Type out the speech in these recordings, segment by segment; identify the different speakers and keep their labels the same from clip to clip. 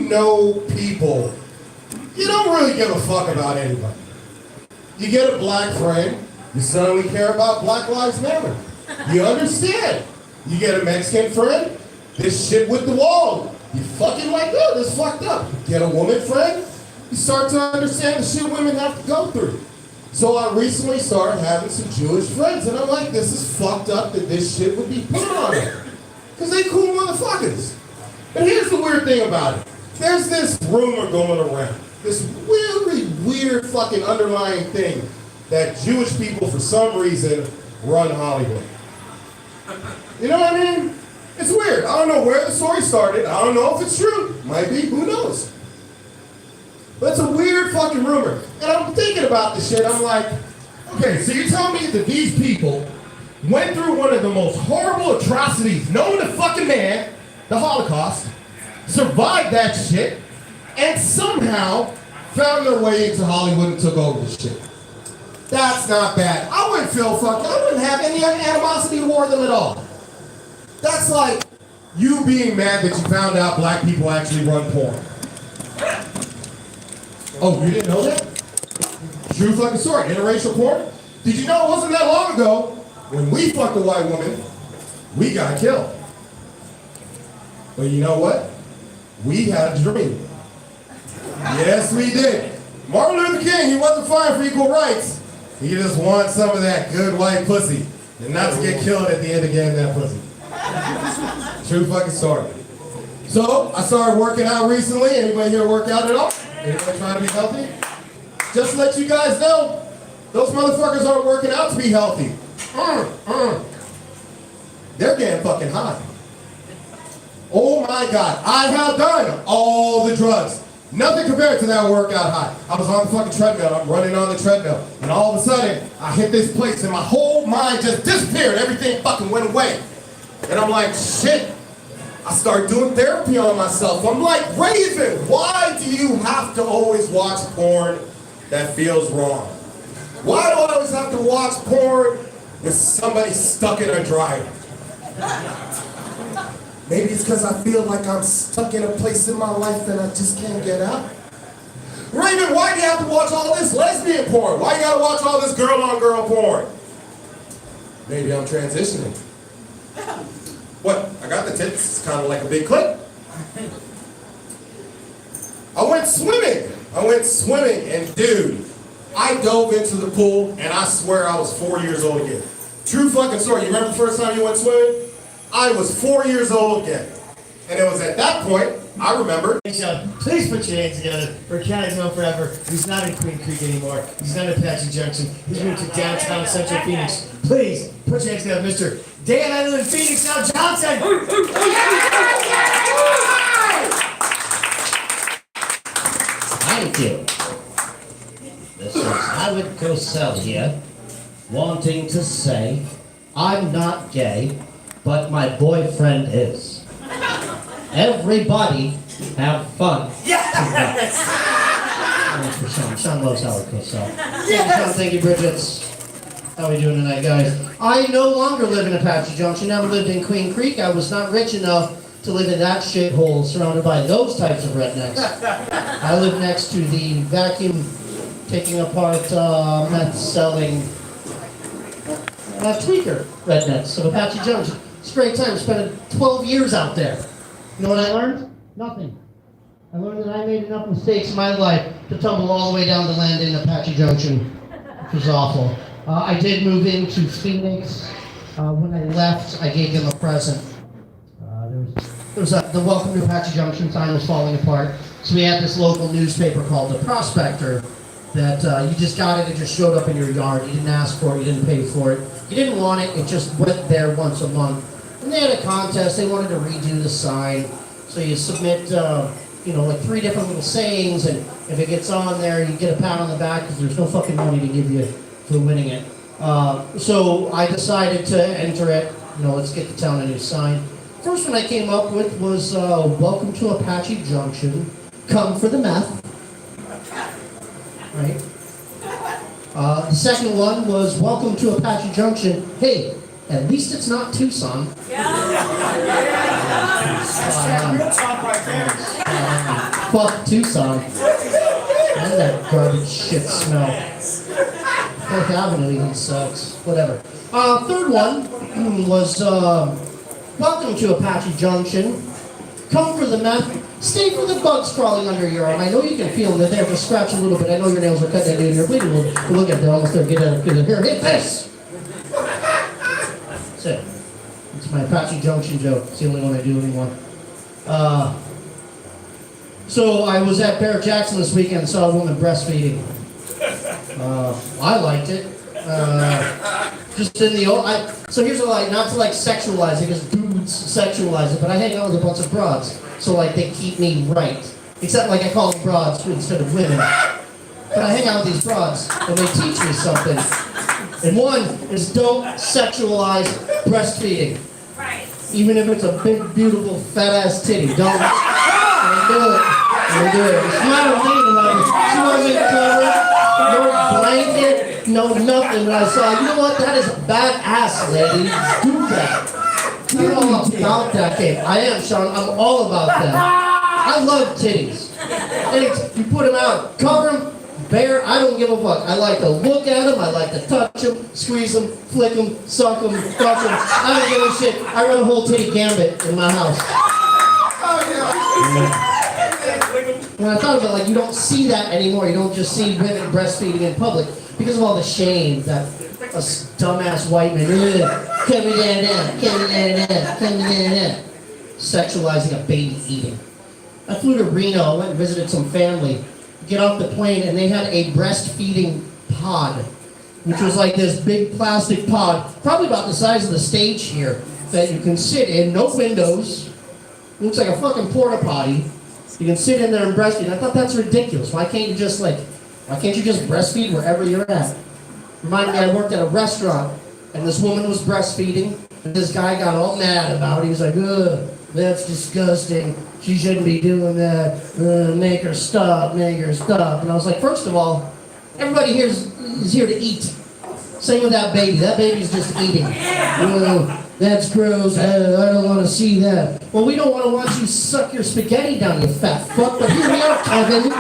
Speaker 1: know people, you don't really give a fuck about anybody. You get a black friend, you suddenly care about Black Lives Matter. You understand. You get a Mexican friend, this shit with the wall. You fucking like, oh, this fucked up. You get a woman friend, you start to understand the shit women have to go through. So I recently started having some Jewish friends, and I'm like, this is fucked up that this shit would be put on it. Because they cool motherfuckers. But here's the weird thing about it. There's this rumor going around, this really weird fucking underlying thing that Jewish people, for some reason, run Hollywood. You know what I mean? It's weird. I don't know where the story started. I don't know if it's true. Might be. Who knows? But it's a weird fucking rumor. And I'm thinking about this shit. I'm like, okay, so you're telling me that these people went through one of the most horrible atrocities known to fucking man, the Holocaust, survived that shit, and somehow found their way into Hollywood and took over the shit. That's not bad. I wouldn't feel fucking, I wouldn't have any animosity toward them at all. That's like you being mad that you found out black people actually run porn. Oh, you didn't know that? True fucking story. Interracial porn? Did you know it wasn't that long ago when we fucked a white woman, we got killed. But you know what? We had a dream. Yes, we did. Martin Luther King, he wasn't fighting for equal rights. He just wanted some of that good white pussy and not to get killed at the end of getting that pussy. True fucking story. So, I started working out recently. Anybody here work out at all? Anybody trying to be healthy? Just to let you guys know, those motherfuckers aren't working out to be healthy. They're getting fucking high. Oh my God, I have done all the drugs. Nothing compared to that workout high. I was on the fucking treadmill, I'm running on the treadmill, and all of a sudden, I hit this place and my whole mind just disappeared. Everything fucking went away. And I'm like, shit. I started doing therapy on myself. I'm like, Raven, why do you have to always watch porn that feels wrong? Why do I always have to watch porn with somebody stuck in a dryer? Maybe it's because I feel like I'm stuck in a place in my life that I just can't get out. Raven, why do you have to watch all this lesbian porn? Why you gotta watch all this girl-on-girl porn? Maybe I'm transitioning. What? I got the tits. It's kind of like a big clip. I went swimming, and dude, I dove into the pool, and I swear I was 4 years old again. True fucking story. You remember the first time you went swimming? I was 4 years old again. And it was at that point, I remember.
Speaker 2: Please put your hands together for County Known Forever. He's not in Queen Creek anymore. He's not in Apache Junction. He's moved to downtown Central Phoenix. Please put your hands together, Mr. Dan, I live in Phoenix now, Johnson!
Speaker 3: Thank you. This is Howard Cosell here, wanting to say I'm not gay, but my boyfriend is. Everybody have fun.
Speaker 2: Yes!
Speaker 3: Thanks for Sean. Sean loves Howard Cosell. Yes! Sean, thank you, Bridget. How are we doing tonight, guys? I no longer live in Apache Junction. Never lived in Queen Creek. I was not rich enough to live in that shithole surrounded by those types of rednecks. I live next to the vacuum taking apart meth selling tweaker rednecks of Apache Junction. It's a great time. Spent 12 years out there. You know what I learned? Nothing. I learned that I made enough mistakes in my life to tumble all the way down to land in Apache Junction, which was awful. I did move into Phoenix. When I left, I gave them a present. The Welcome to Apache Junction sign was falling apart. So we had this local newspaper called The Prospector that you just got it, it just showed up in your yard. You didn't ask for it, you didn't pay for it. You didn't want it, it just went there once a month. And they had a contest, they wanted to redo the sign. So you submit, like 3 different little sayings, and if it gets on there, you get a pat on the back because there's no fucking money to give you for winning it. So I decided to enter it, let's get the town a new sign. First one I came up with was, welcome to Apache Junction, come for the meth. Right? The second one was, welcome to Apache Junction, hey, at least it's not Tucson.
Speaker 2: Yeah. That's real talk right there.
Speaker 3: Fuck Tucson. And that garbage shit smell. Fourth Avenue even sucks. Whatever. Third one was welcome to Apache Junction. Come for the meth. Stay for the bugs crawling under your arm. I know you can feel them. They're there. Just scratch a little bit. I know your nails are cut down and you're bleeding a little bit. Look at it. They're almost there. Get it. Here, hit this. That's it. It's my Apache Junction joke. It's the only one I do anymore. So I was at Barrett Jackson this weekend and saw a woman breastfeeding. I liked it. Just in the old, so here's what I like, not to like sexualize it, because dudes sexualize it, but I hang out with a bunch of broads, so like they keep me right. Except like I call them broads instead of women. But I hang out with these broads, and they teach me something. And one is don't sexualize breastfeeding.
Speaker 4: Right.
Speaker 3: Even if it's a big, beautiful, fat-ass titty, don't do it. Don't do it. She's not thinking about it. She wasn't covered, no blanket, no nothing. But I saw, you know what? That is badass, lady. Do that. I'm all about that game. I am, Sean. I'm all about that. I love titties. And you put them out, cover them, bare. I don't give a fuck. I like to look at them. I like to touch them, squeeze them, flick them, suck them, fuck them. I don't give a shit. I run a whole titty gambit in my house. When I thought about it, like, you don't see that anymore. You don't just see women breastfeeding in public because of all the shame that us dumbass white men, sexualizing a baby eating. I flew to Reno, I went and visited some family. Get off the plane, and they had a breastfeeding pod, which was like this big plastic pod, probably about the size of the stage here, that you can sit in, no windows. Looks like a fucking porta potty. You can sit in there and breastfeed. I thought that's ridiculous. Why can't you just breastfeed wherever you're at? Reminded me, I worked at a restaurant, and this woman was breastfeeding, and this guy got all mad about it. He was like, ugh, that's disgusting. She shouldn't be doing that. Make her stop, make her stop. And I was like, first of all, everybody here is here to eat. Same with that baby. That baby's just eating. That's gross. I don't want to see that. Well, we don't want to watch you suck your spaghetti down, you fat fuck. But here we are, Kevin.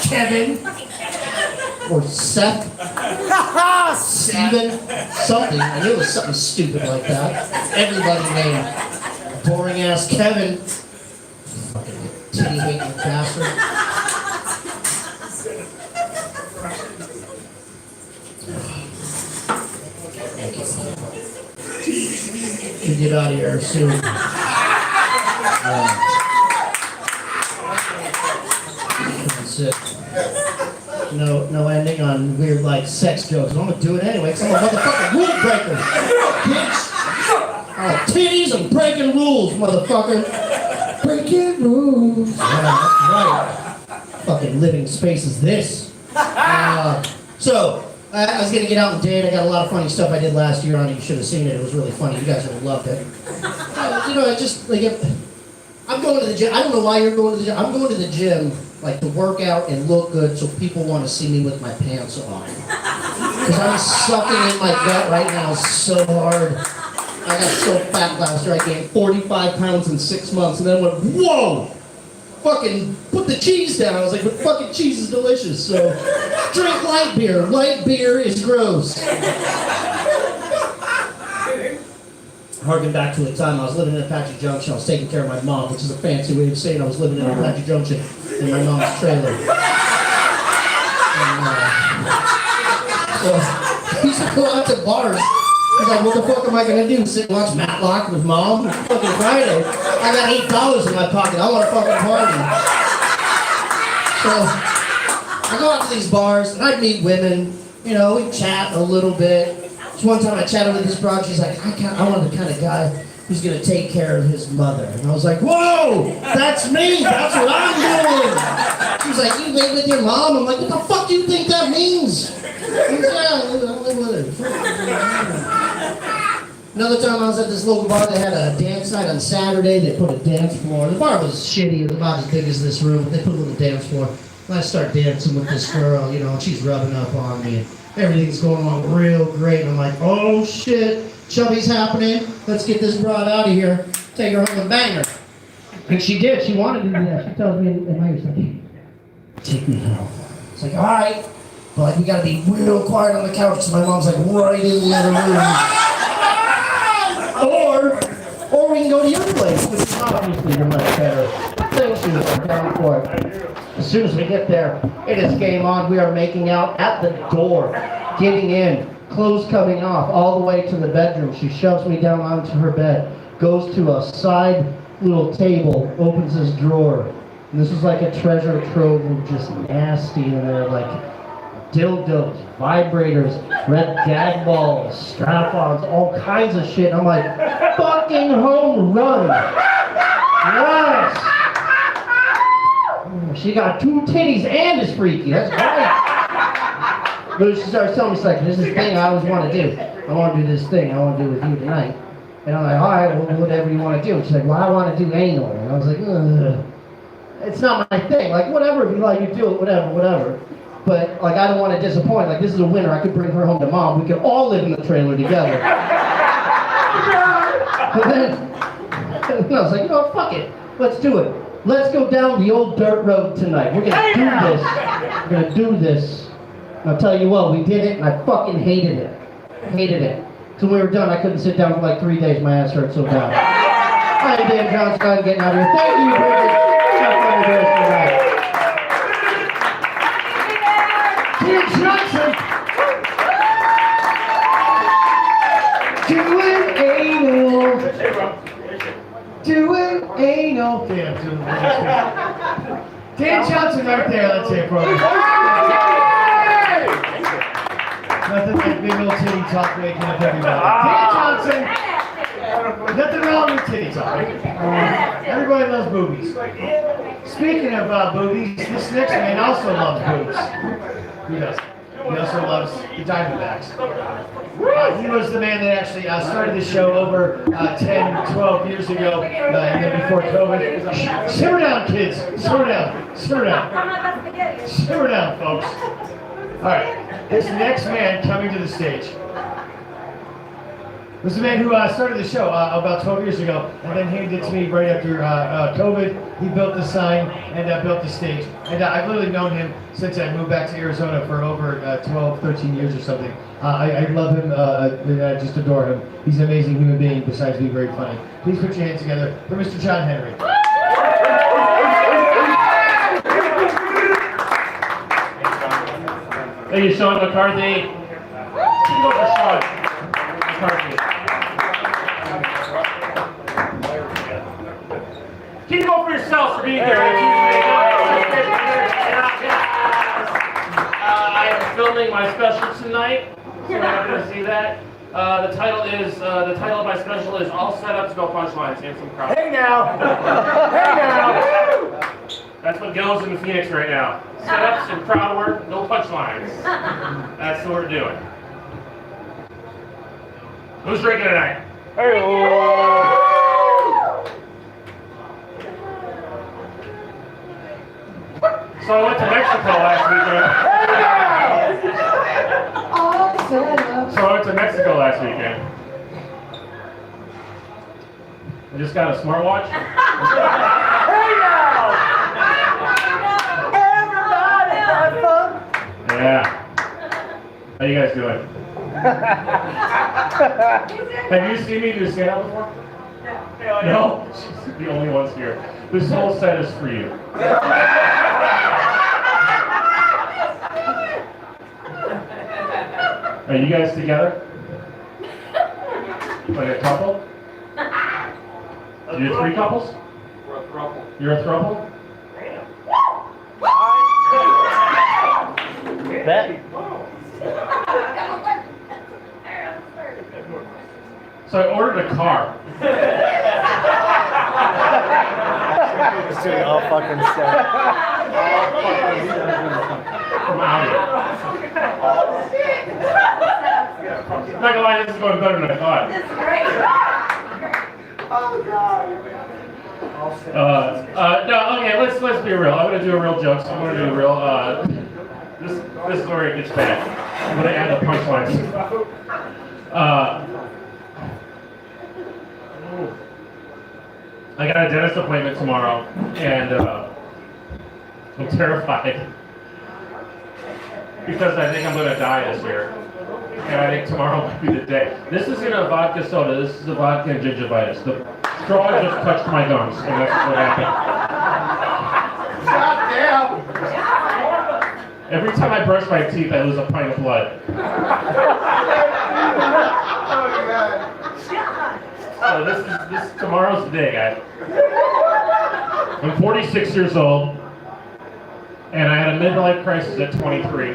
Speaker 3: Kevin. Or Seth. Steven. Something. I knew it was something stupid like that. Everybody named boring ass Kevin. Fucking titty hating bastard. You get out of here soon. That's it. No ending on weird like sex jokes. I'm gonna do it anyway because I'm a motherfucking rule breaker. Bitch. Titties and breaking rules, motherfucker. Breaking rules. Yeah, that's right. Fucking living space is this. So, I was gonna get out and date. I got a lot of funny stuff I did last year on it. You should have seen it. It was really funny. You guys would have loved it. I just like I'm going to the gym. I don't know why you're going to the gym. I'm going to the gym like to work out and look good, so people want to see me with my pants on. Because I'm sucking in my gut right now so hard. I got so fat last year. I gained 45 pounds in 6 months, and then I went, whoa! Fucking put the cheese down. I was like, but fucking cheese is delicious. So drink light beer. Light beer is gross. Harken back to a time I was living in Apache Junction. I was taking care of my mom, which is a fancy way of saying I was living in Apache Junction in my mom's trailer. So I used to go out to bars. I was like, what the fuck am I gonna do? Sit and watch Matlock with mom? It's fucking Friday. I got $8 in my pocket. I want to fucking party. So I go out to these bars and I'd meet women. We chat a little bit. So one time I chatted with this broad. She's like, I want the kind of guy who's gonna take care of his mother. And I was like, whoa, that's me. That's what I'm doing. She's like, you live with your mom? I'm like, what the fuck do you think that means? Yeah, I live with her. Another time I was at this local bar, they had a dance night on Saturday. They put a dance floor. The bar was shitty. It was about as big as this room. But they put a little dance floor. And I start dancing with this girl, and she's rubbing up on me. And everything's going along real great. And I'm like, oh shit, chubby's happening. Let's get this broad out of here. Take her home and bang her. And she did. She wanted to do that. She tells me in my ear, she's like, take me home. It's like, all right. But like, we gotta be real quiet on the couch because my mom's like right in the other room. Or we can go to your place, which is obviously the much better thing. She was down for it. As soon as we get there, it is game on. We are making out at the door, getting in, clothes coming off, all the way to the bedroom. She shoves me down onto her bed, goes to a side little table, opens this drawer. And this is like a treasure trove of just nasty in there, like dildos, vibrators, red gag balls, strap-ons, all kinds of shit. I'm like, fucking home run. Yes. She got 2 titties and is freaky. That's great. But she starts telling me, she's like, this is the thing I always want to do. I want to do this thing. I want to do it with you tonight. And I'm like, all right, well, whatever you want to do. She's like, well, I want to do anal. And I was like, ugh. It's not my thing. Like, whatever, if you like, you do it, whatever. But, like, I don't want to disappoint. Like, this is a winner. I could bring her home to mom. We could all live in the trailer together. And then I was like, you know what, fuck it. Let's do it. Let's go down the old dirt road tonight. We're going to do this. We're going to do this. And I'll tell you what, we did it, and I fucking hated it. Hated it. So when we were done, I couldn't sit down for like 3 days. My ass hurt so bad. I'm Dan Johnson. I'm getting out of here. Thank you, Bridget. Dan Johnson. Doing anal. Doing anal.
Speaker 2: Yeah, doing anal. Dan Johnson right there. Let's hear it for him. Nothing like big old titty talk waking up everybody. Dan Johnson. Nothing wrong with titty talk. Everybody loves boobies. Speaking of boobies, this next man also loves boobs. He does. He also loves the Diamondbacks. He was the man that actually started the show over 10, 12 years ago, and then before COVID. Simmer down, kids. Simmer down. Simmer down. Simmer down, folks. All right. This next man coming to the stage was the man who started the show about 12 years ago, and then handed it to me right after COVID. He built the sign and built the stage. And I've literally known him since I moved back to Arizona for over 12, 13 years or something. I love him, and I just adore him. He's an amazing human being, besides being very funny. Please put your hands together for Mr. John Henry.
Speaker 4: Thank you, Sean McCarthy. Keep it over, Sean McCarthy. Keep it over for yourselves for being here. I am filming my special tonight, so you're not going to see that. The title of my special is All Set Up to Go Punchlines and Some Crowd.
Speaker 2: Hey now! Hey now!
Speaker 4: That's what goes in Phoenix right now. Setups and crowd work, no punchlines. That's what we're doing. Who's drinking tonight? So I went to Mexico last weekend. I just got a smartwatch. Yeah. How you guys doing? Have you seen me do stand-up before? No? She's the only ones here. This whole set is for you. Are you guys together? Like a couple? You're 3 couples?
Speaker 5: We're a throuple.
Speaker 4: You're a throuple?
Speaker 5: Bet.
Speaker 4: So I ordered a car.
Speaker 5: It's doing all fucking stuff.
Speaker 4: From Audi. I'm not gonna lie, this is going better than I thought.
Speaker 6: This is great. Oh God.
Speaker 4: No, okay, let's be real. I'm gonna do a real joke. So I'm gonna do a real. This is where it gets bad. I'm gonna add the punchlines. I got a dentist appointment tomorrow, and I'm terrified because I think I'm going to die this year. And I think tomorrow might be the day. This isn't a vodka soda, this is a vodka and gingivitis. The straw just touched my gums, and that's what happened.
Speaker 1: God damn!
Speaker 4: Every time I brush my teeth, I lose a pint of blood.
Speaker 1: Oh, God.
Speaker 4: So this tomorrow's the day, guys. I'm 46 years old, and I had a midlife crisis at 23.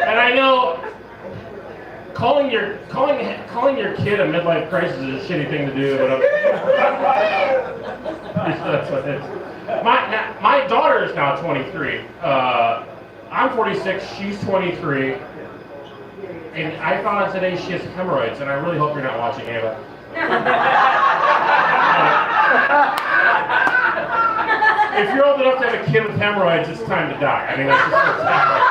Speaker 4: And I know calling your kid a midlife crisis is a shitty thing to do, but that's what it is. My daughter is now 23. I'm 46, she's 23, and I found out today she has hemorrhoids, and I really hope you're not watching, Ava. If you're old enough to have a kid with hemorrhoids, it's time to die. I mean, that's just what's happening.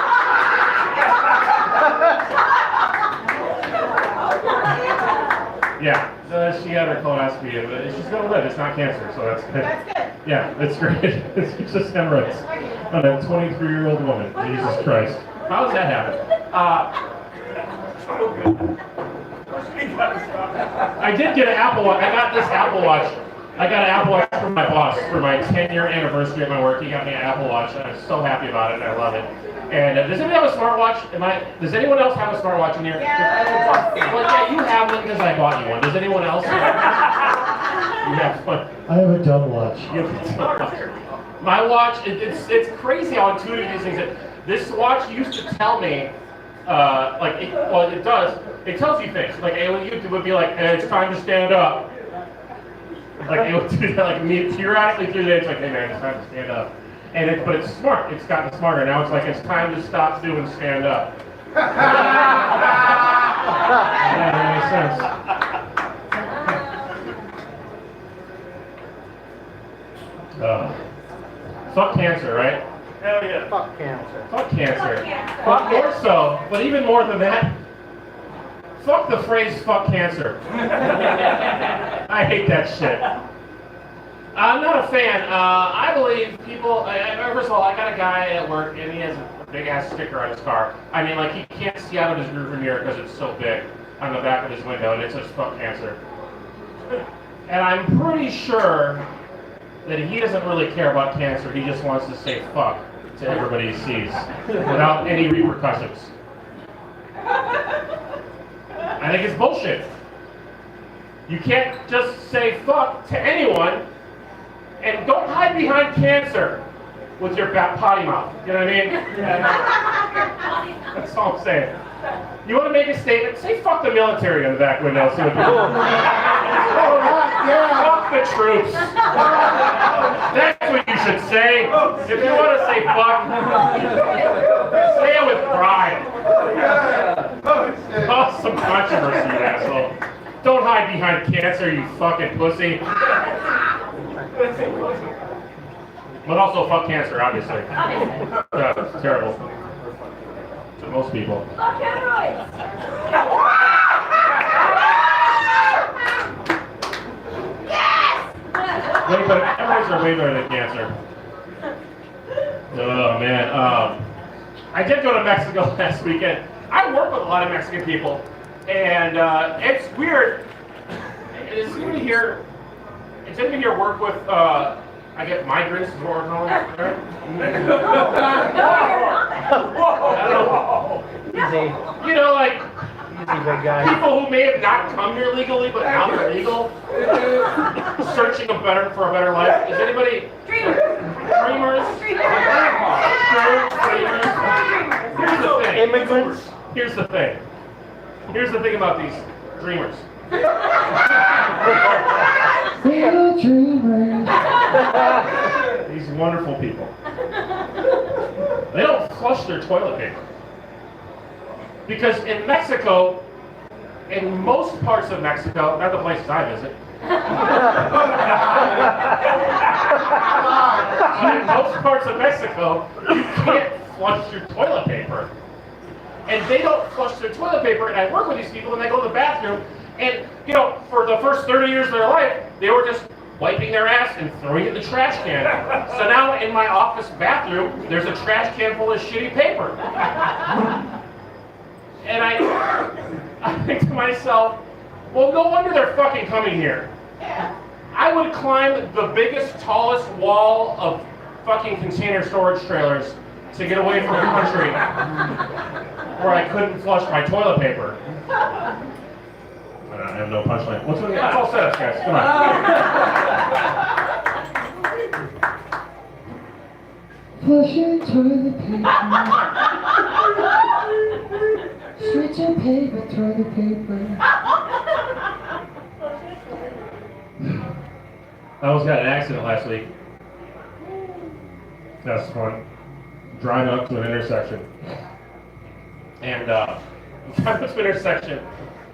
Speaker 4: Yeah, she had her colonoscopy, but she's gonna live. It's not cancer, so that's good.
Speaker 6: That's good.
Speaker 4: Yeah, it's great. It's just hemorrhoids on a 23-year-old woman. Jesus Christ. How does that happen? I did get an Apple Watch. I got this Apple Watch. I got an Apple Watch from my boss for my 10-year anniversary at my work. He got me an Apple Watch, and I'm so happy about it, and I love it. And does anybody have a smartwatch? Does anyone else have a smartwatch in here?
Speaker 6: Yeah.
Speaker 4: Well, yeah, you have one because I bought you one. Does anyone else? You have one.
Speaker 2: I have a dumb watch.
Speaker 4: My watch, it's crazy how intuitive these things are. This watch used to tell me, it does. It tells you things. Like, it would be like, hey, it's time to stand up. Like, it would do that, like, periodically through the day. It's like, hey, man, it's time to stand up. But it's smart. It's gotten smarter. Now it's like, it's time to stop doing stand up. Yeah, that makes sense. Fuck cancer, right?
Speaker 5: Hell yeah. Fuck cancer.
Speaker 4: Fuck cancer. But more so, but even more than that, fuck the phrase fuck cancer. I hate that shit. I'm not a fan. I believe people, first of all, I got a guy at work and he has a big ass sticker on his car. I mean, like, he can't see out of his rearview mirror because it's so big on the back of his window, and it says fuck cancer. And I'm pretty sure that he doesn't really care about cancer. He just wants to say fuck to everybody he sees without any repercussions. I think it's bullshit. You can't just say fuck to anyone, and don't hide behind cancer with your potty mouth. You know what I mean? That's all I'm saying. You want to make a statement? Say fuck the military in the back window. See what people fuck the troops. That's what you should say. If you want to say fuck, say it with pride. Cause some controversy, you asshole. Don't hide behind cancer, you fucking pussy. But also fuck cancer, obviously. Yeah, it's terrible. To most people.
Speaker 6: Fuck hemorrhoids.
Speaker 4: Hemorrhoids are way better than cancer. Oh man. I did go to Mexico last weekend. I work with a lot of Mexican people, and it's weird. It's anybody here? Does anybody here work with? I get migrants is what we're calling it, right? I don't know.
Speaker 5: Easy.
Speaker 4: You know, like
Speaker 5: Easy, big guy.
Speaker 4: people who may have not come here legally, but now they're legal, searching for a better life. Is anybody?
Speaker 6: Dreamers.
Speaker 4: Dreamers? Dreamers. Here's the thing.
Speaker 5: Immigrants.
Speaker 4: Here's the thing. Here's the thing about these dreamers.
Speaker 2: Little dreamers.
Speaker 4: These wonderful people. They don't flush their toilet paper. Because in Mexico, in most parts of Mexico, not the places I visit, in most parts of Mexico, you can't flush your toilet paper. and they don't flush their toilet paper. And I work with these people, and they go to the bathroom, and for the first 30 years of their life, they were just wiping their ass and throwing it in the trash can. So now in my office bathroom, there's a trash can full of shitty paper. And I think to myself, well, no wonder they're fucking coming here. I would climb the biggest, tallest wall of fucking container storage trailers to get away from a country where I couldn't flush my toilet paper. I have no punchline. What's all set up, guys? Come on.
Speaker 3: Flushing toilet paper. Switch your paper, toilet paper.
Speaker 4: I almost got in an accident last week. That's fun. Driving up to an intersection. And driving up to an intersection,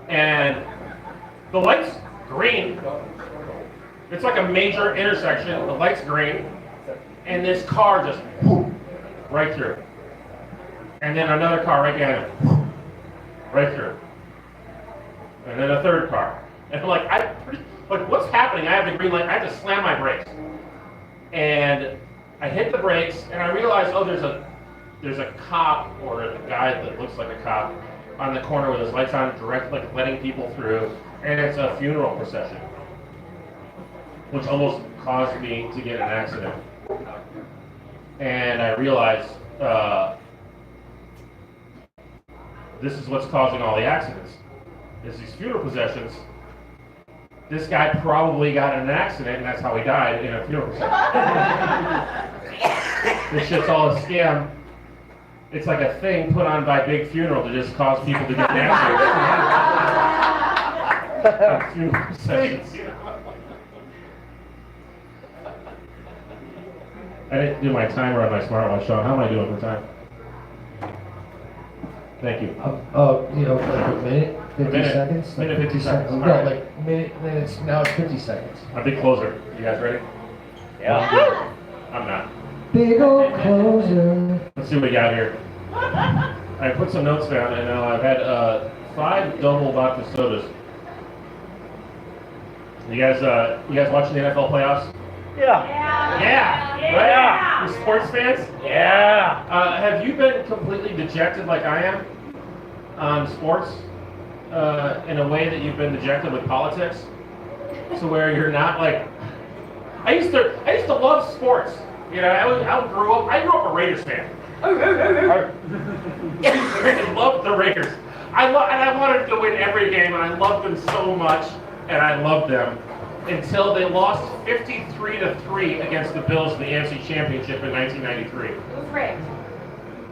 Speaker 4: and the light's green. It's like a major intersection. The light's green, and this car just whoop, right through. And then another car right behind it, whoop, right through. And then a third car. And I'm like, what's happening? I have the green light. I have to slam my brakes. And I hit the brakes, and I realize, oh, there's a cop or a guy that looks like a cop on the corner with his lights on, direct, like letting people through, and it's a funeral procession, which almost caused me to get in an accident. And I realized this is what's causing all the accidents. Is these funeral processions. This guy probably got in an accident, and that's how he died, in a funeral procession. This shit's all a scam. It's like a thing put on by Big Funeral to just cause people to get in accidents. Funeral processions. I didn't do my timer on my smartwatch, Sean. How am I doing for time? Thank you.
Speaker 3: Like a minute, 50 seconds?
Speaker 4: Minute, 50 seconds.
Speaker 3: No,
Speaker 4: Right.
Speaker 3: like minutes, now it's 50 seconds.
Speaker 4: A big closer. You guys ready?
Speaker 5: Yeah.
Speaker 4: I'm not.
Speaker 3: Big old closer.
Speaker 4: Let's see what we got here. I put some notes down, and I've had 5 double vodka sodas. You guys watching the NFL playoffs?
Speaker 5: Yeah.
Speaker 4: Yeah.
Speaker 5: Yeah.
Speaker 4: You sports fans?
Speaker 5: Yeah.
Speaker 4: Have you been completely dejected like I am on sports in a way that you've been dejected with politics? So where you're not like, I used to love sports. I grew up a Raiders fan. I loved the Raiders. And I wanted to win every game, and I loved them so much, and I loved them until they lost 53-3 against the Bills in the AFC Championship in 1993.
Speaker 6: It was rigged.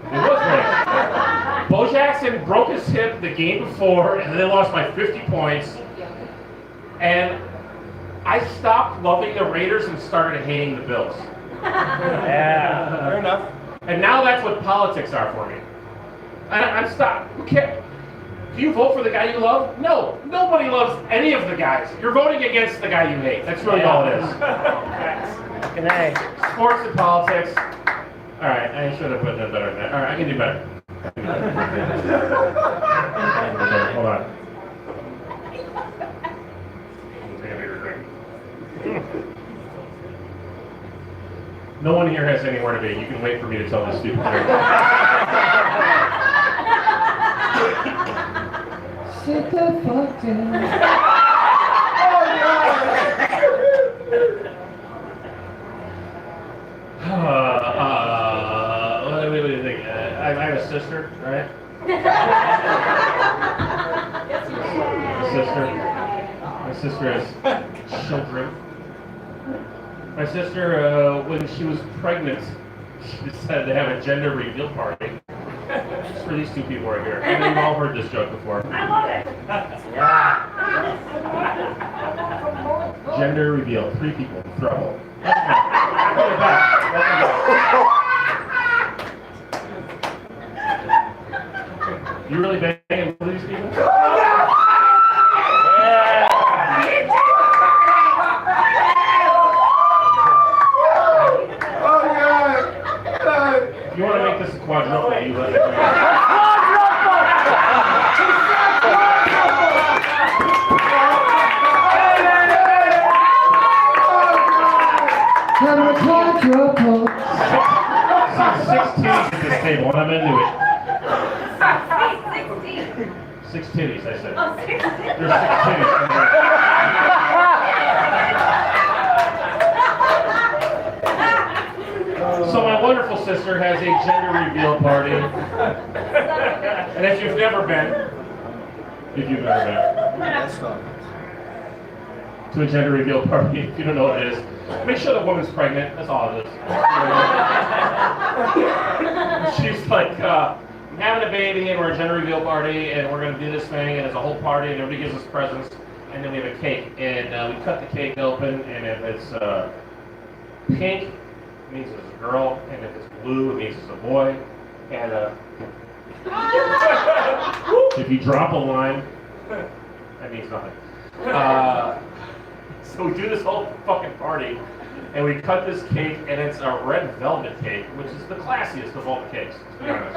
Speaker 4: It was rigged. Bo Jackson broke his hip the game before, and then they lost by 50 points. And I stopped loving the Raiders and started hating the Bills.
Speaker 5: Yeah. Fair enough.
Speaker 4: And now that's what politics are for me. And I'm stopped. Who cares? Do you vote for the guy you love? No. Nobody loves any of the guys. You're voting against the guy you hate. That's really all it is.
Speaker 5: Good night.
Speaker 4: Sports and politics. All right, I should have put that better than that. All right, I can do better. Okay, hold on. Take a bigger drink. No one here has anywhere to be. You can wait for me to tell this stupid story.
Speaker 3: Sit the fuck down.
Speaker 4: What do you think? I have a sister, right? My sister has children. My sister, when she was pregnant, she decided to have a gender reveal party. Just for these two people right here. And we've all heard this joke before.
Speaker 6: I love it.
Speaker 4: Gender reveal. 3 people. Throw. Welcome back. You really banging with these people? If you want to make this a quadruple, you let it go. table, and I'm into it.
Speaker 6: 16.
Speaker 4: 6 titties, I said.
Speaker 6: Oh, 16.
Speaker 4: There's 6 titties. So my wonderful sister has a gender reveal party. And if you've never been to a gender reveal party, if you don't know what it is, make sure the woman's pregnant. That's all it is. She's like, I'm having a baby and we're at a gender reveal party and we're going to do this thing and it's a whole party and everybody gives us presents and then we have a cake and we cut the cake open and if it's pink, it means it's a girl, and if it's blue, it means it's a boy. And if you drop a line, that means nothing. So we do this whole fucking party, and we cut this cake, and it's a red velvet cake, which is the classiest of all the cakes, to be honest.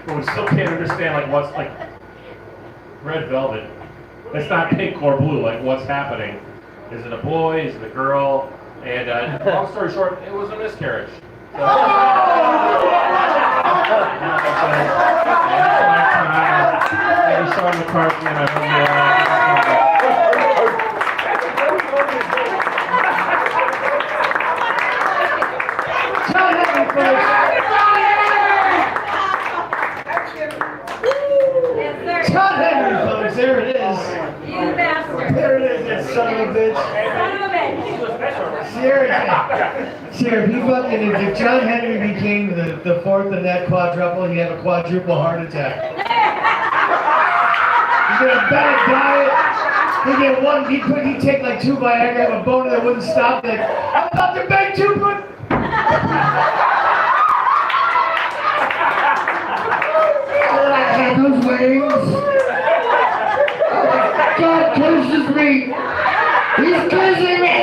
Speaker 4: But we still can't understand like what's like red velvet. It's not pink or blue. Like what's happening? Is it a boy? Is it a girl? And long story short, it was a miscarriage. So, Sean McCarthy and I hope
Speaker 2: John Henry, folks, there it is.
Speaker 6: You bastard.
Speaker 2: There it is, that son of a bitch.
Speaker 6: Son of a bitch.
Speaker 2: Sheriff, if John Henry became the fourth in that quadruple, he'd have a quadruple heart attack. He'd get a bad diet. He'd get one. He'd take like 2 Viagra, have a boner that wouldn't stop. Like, I'm about to bang 2 foot. Those wings. Oh my God, curses me. He's cursing me.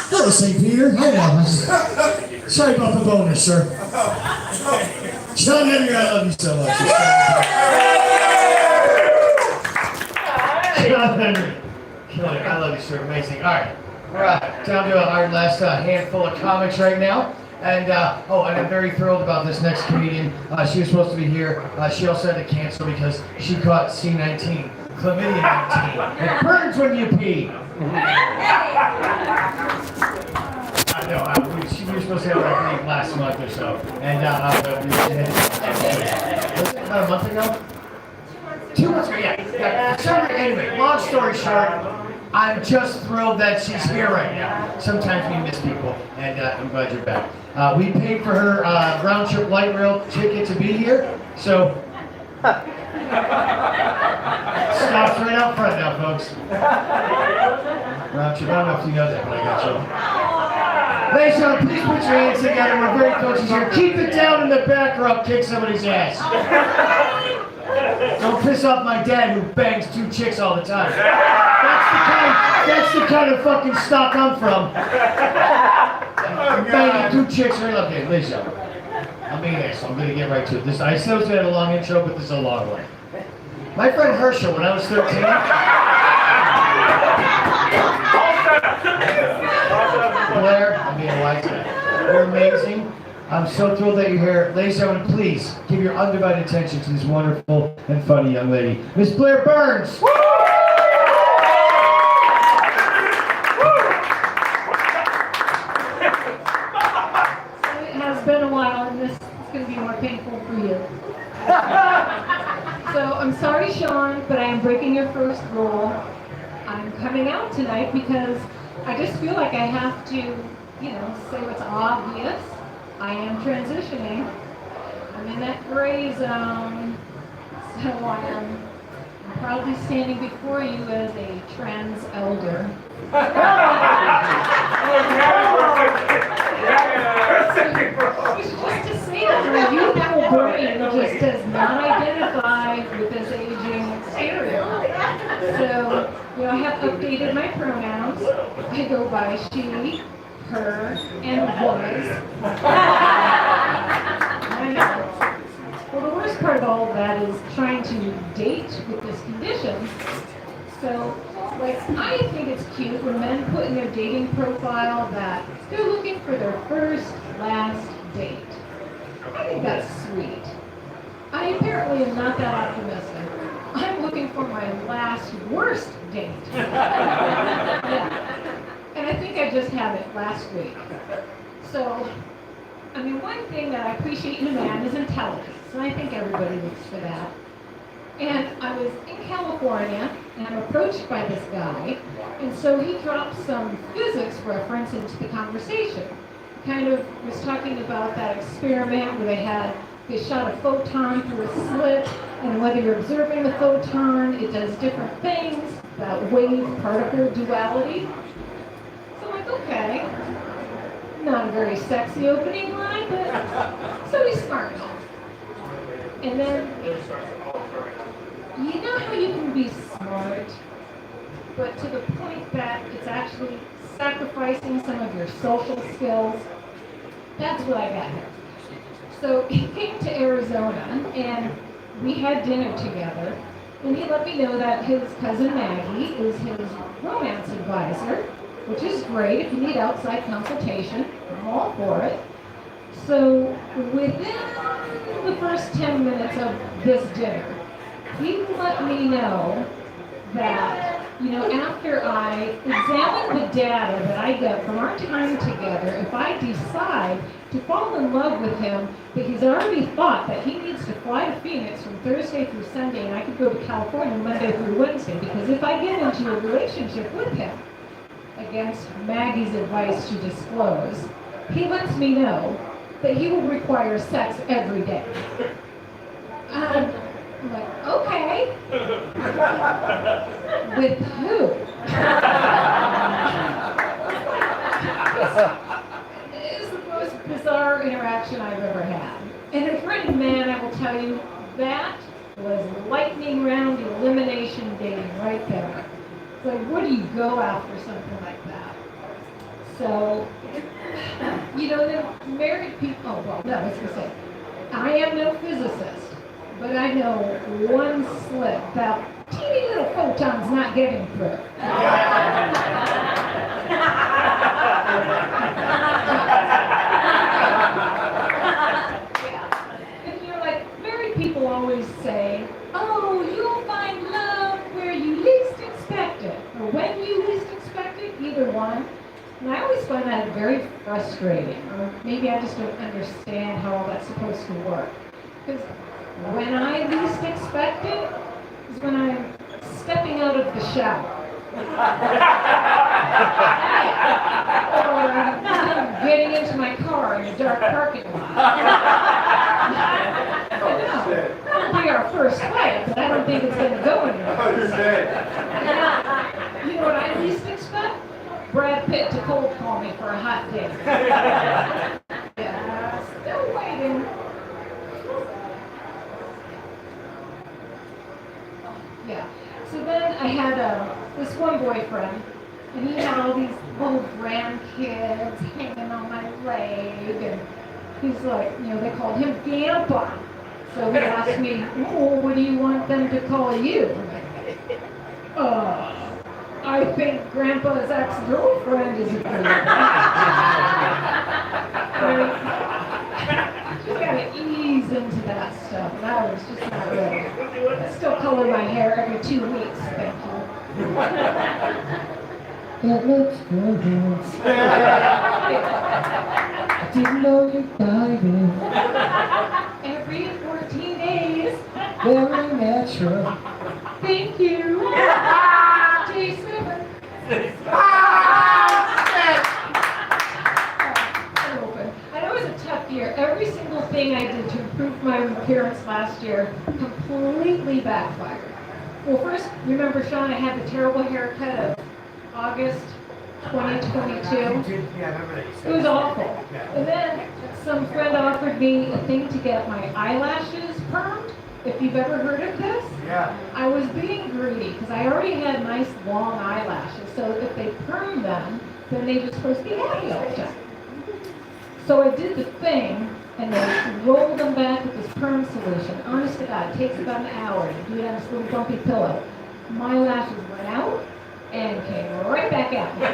Speaker 2: Hello, St. Peter. Hi, Alice. Sorry about the bonus, sir. John Henry, I love you so much. John Henry. I love you, sir. Amazing. All right. We're down to our last handful of comics right now. And, and I'm very thrilled about this next comedian. She was supposed to be here. She also had to cancel because she caught C19, chlamydia 19. It burns when you pee. We were supposed to have our leave last month or so. And, was it about a month ago? 2 months ago, yeah. Anyway, long story short, I'm just thrilled that she's here right now. Sometimes we miss people, and I'm glad you're back. We paid for her round trip light rail ticket to be here, so stops right out front now, folks. Round trip, I don't know if you know that, but I got you. Ladies and gentlemen, please put your hands together. We're very coaches here. Keep it down in the back or I'll kick somebody's ass. Don't piss off my dad who bangs 2 chicks all the time. That's the kind of fucking stock I'm from. Banging 2 chicks right up here. Listen, I'm being an asshole. I'm gonna get right to it. I said I was gonna have a long intro, but this is a long one. My friend Herschel, when I was 13. Blair, I'm being wise guy. You're amazing. I'm so thrilled that you're here. Ladies and gentlemen, please give your undivided attention to this wonderful and funny young lady, Miss Blair Burns.
Speaker 7: It has been a while, and this is going to be more painful for you. So I'm sorry, Sean, but I am breaking your first rule. I'm coming out tonight because I just feel like I have to, say what's obvious. I am transitioning. I'm in that gray zone. So I am proudly standing before you as a trans elder. Just to say that my youthful brain just does not identify with this aging stereotype. So, I have updated my pronouns. I go by she, her, and was. I know. Well, the worst part of all of that is trying to date with this condition. So, like, I think it's cute when men put in their dating profile that they're looking for their first, last date. I think that's sweet. I apparently am not that optimistic. I'm looking for my last, worst date. Yeah. And I think I just had it last week. So, I mean, one thing that I appreciate in a man is intelligence, and I think everybody looks for that. And I was in California, and I'm approached by this guy, and so he dropped some physics reference into the conversation. Kind of was talking about that experiment where they shot a photon through a slit, and whether you're observing the photon, it does different things, that wave-particle duality. So I'm like, okay, not a very sexy opening line, but so he's smart enough. And then, you know how you can be smart, but to the point that it's actually sacrificing some of your social skills? That's what I got here. So he came to Arizona, and we had dinner together, and he let me know that his cousin Maggie is his romance advisor, which is great if you need outside consultation. I'm all for it. So within the first 10 minutes of this dinner, he let me know that, after I examine the data that I get from our time together, if I decide to fall in love with him, that he's already thought that he needs to fly to Phoenix from Thursday through Sunday, and I could go to California Monday through Wednesday, because if I get into a relationship with him, against Maggie's advice to disclose, he lets me know that he will require sex every day. I'm like, okay. With who? It is the most bizarre interaction I've ever had. And a friend of man, I will tell you, that was lightning round elimination dating right there. It's like, where do you go after something like that? So, the married people, I was going to say, I am no physicist, but I know one slip that teeny little photon's not getting through. And married people always say, oh, you'll find love where you least expect it, or when you least expect it, either one. And I always find that very frustrating, or maybe I just don't understand how all that's supposed to work. Because when I least expect it is when I'm stepping out of the shower. Or I'm getting into my car in a dark parking lot. That'll be our first fight, but I don't think it's going to go anywhere. You know what I least expect? Brad Pitt to cold call me for a hot date. Yeah, still waiting. Yeah. So then I had this one boyfriend, and he had all these little grandkids hanging on my leg, and he's like, they called him Grandpa. So he asked me, oh, what do you want them to call you? I think Grandpa's ex-girlfriend is a good Just gotta ease into that stuff, and I was just not ready. I still color my hair every 2 weeks, thank you.
Speaker 3: It looks good. I didn't know you'd dive in.
Speaker 7: Every 14 days.
Speaker 3: Very natural.
Speaker 7: Thank you. Taste it. I know it was a tough year. Every single thing I did to improve my appearance last year completely backfired. Well, first, remember, Sean, I had the terrible haircut of August 2022. It was awful. And then some friend offered me a thing to get my eyelashes permed. If you've ever heard of this, I was being greedy because I already had nice long eyelashes. So if they perm them, then they were supposed to be happy all the time. So I did the thing, and they rolled them back with this perm solution. Honest to God, it takes about an hour to do it on this little bumpy pillow. my lashes went out and came right back at me.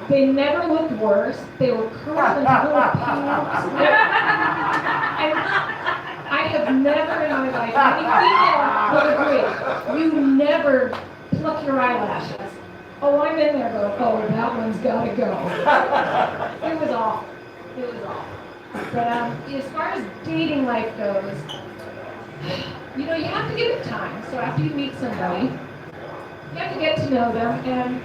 Speaker 7: They never looked worse. They were curled into little pubes. And I have never in my life, any female will agree, you never pluck your eyelashes. Oh, I'm in there going, oh, that one's gotta go. It was awful. It was awful. But as far as dating life goes, you know, you have to give it time. So after you meet somebody, you have to get to know them. And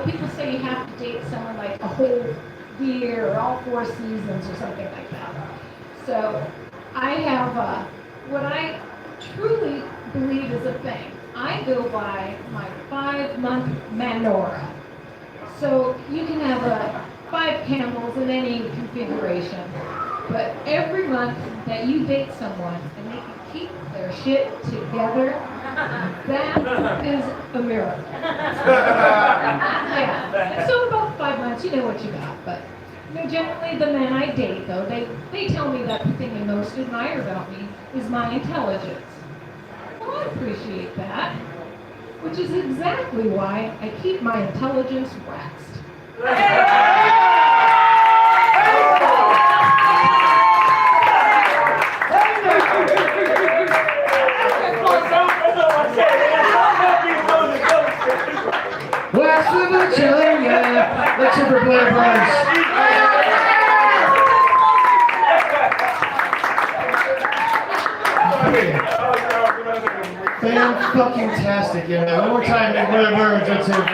Speaker 7: people say you have to date someone like a whole year or all 4 seasons or something like that. So I have what I truly believe is a thing. I go by my 5-month Manora. So you can have 5 candles in any configuration. But every month that you date someone and they can keep their shit together, that is a miracle. Yeah. So about 5 months, you know what you got. But generally the men I date, though, they tell me that the thing they most admire about me is my intelligence. Well, I appreciate that, which is exactly why I keep my intelligence waxed.
Speaker 2: Wax with the chili, yeah. Let's super play boys. Fan-fucking-tastic, yeah. One more time, make one of words, let's hear for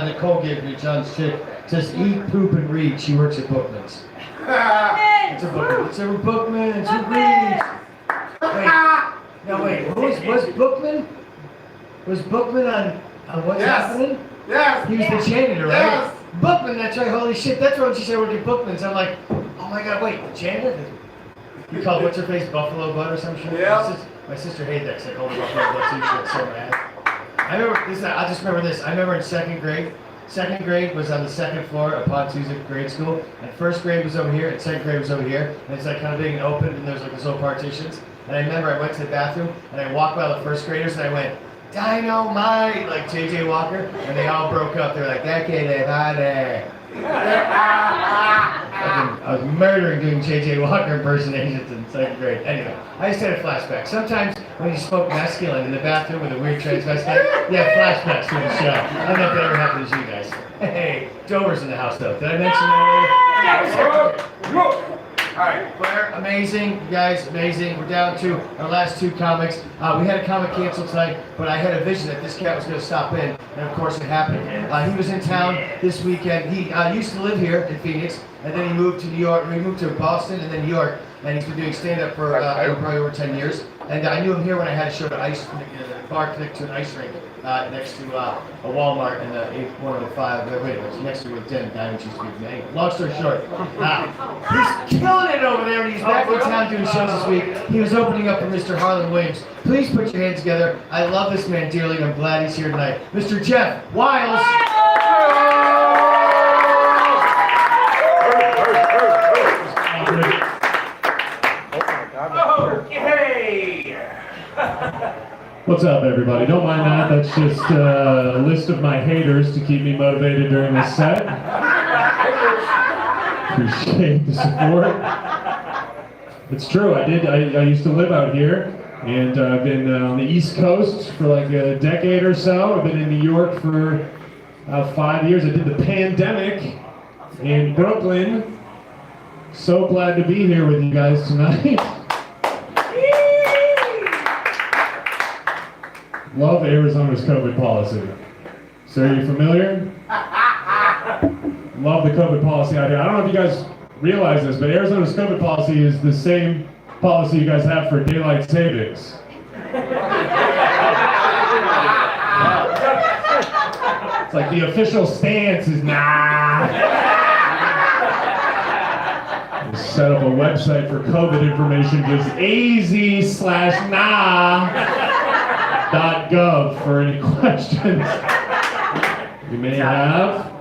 Speaker 2: Nicole gave me John's chick. Says eat, poop, and read. She works at Bookman's. It's a Bookman. It's a Bookman. It's a read. Wait. Was Bookman? Was Bookman on What's Happening?
Speaker 1: Yes.
Speaker 2: He was the janitor, right?
Speaker 1: Yes.
Speaker 2: Bookman, that's right. Holy shit. That's what she said. We're at Bookman's. I'm like, oh my god, wait, the janitor? You called what's her face Buffalo Butt or some shit?
Speaker 1: Yeah.
Speaker 2: My sister hated that because I called her Buffalo Butt too. She got so mad. I just remember this. I remember in 2nd grade. 2nd grade was on the 2nd floor of Pontuza grade school, and 1st grade was over here, and 2nd grade was over here, and it's like kind of big and open, and there's like these little partitions. And I remember I went to the bathroom, and I walked by the 1st graders, and I went, Dynamite, like JJ Walker, and they all broke up. They were like, that kid is hot there. I was murdering doing JJ Walker impersonations in 2nd grade. Anyway, I just had a flashback. Sometimes when you spoke masculine in the bathroom with a weird transvestite, you have flashbacks to the show. I don't know if that ever happened to you guys. Hey, Dover's in the house though. Did I mention that earlier? Alright, Claire, amazing. You guys, amazing. We're down to our last 2 comics. We had a comic canceled tonight, but I had a vision that this cat was going to stop in, and of course it happened. He was in town this weekend. He used to live here in Phoenix, and then he moved to New York. He moved to Boston and then New York, and he's been doing stand-up for probably over 10 years. And I knew him here when I had a show at a bar connected to an ice rink next to a Walmart in 105. Wait, it was next to where Den Diamond used to be. Anyway, long story short, he's killing it over there, and he's back in town doing shows this week. He was opening up for Mr. Harlan Williams. Please put your hands together. I love this man dearly, and I'm glad he's here tonight. Mr. Jeff Wiles.
Speaker 4: What's up, everybody? Don't mind that. That's just a list of my haters to keep me motivated during this set. Appreciate the support. It's true. I used to live out here, and I've been on the East Coast for like a decade or so. I've been in New York for 5 years. I did the pandemic in Brooklyn. So glad to be here with you guys tonight. Love Arizona's COVID policy. So are you familiar? Love the COVID policy out here. I don't know if you guys realize this, but Arizona's COVID policy is the same policy you guys have for daylight savings. It's like the official stance is nah. We set up a website for COVID information, just az/nah.gov for any questions you may have.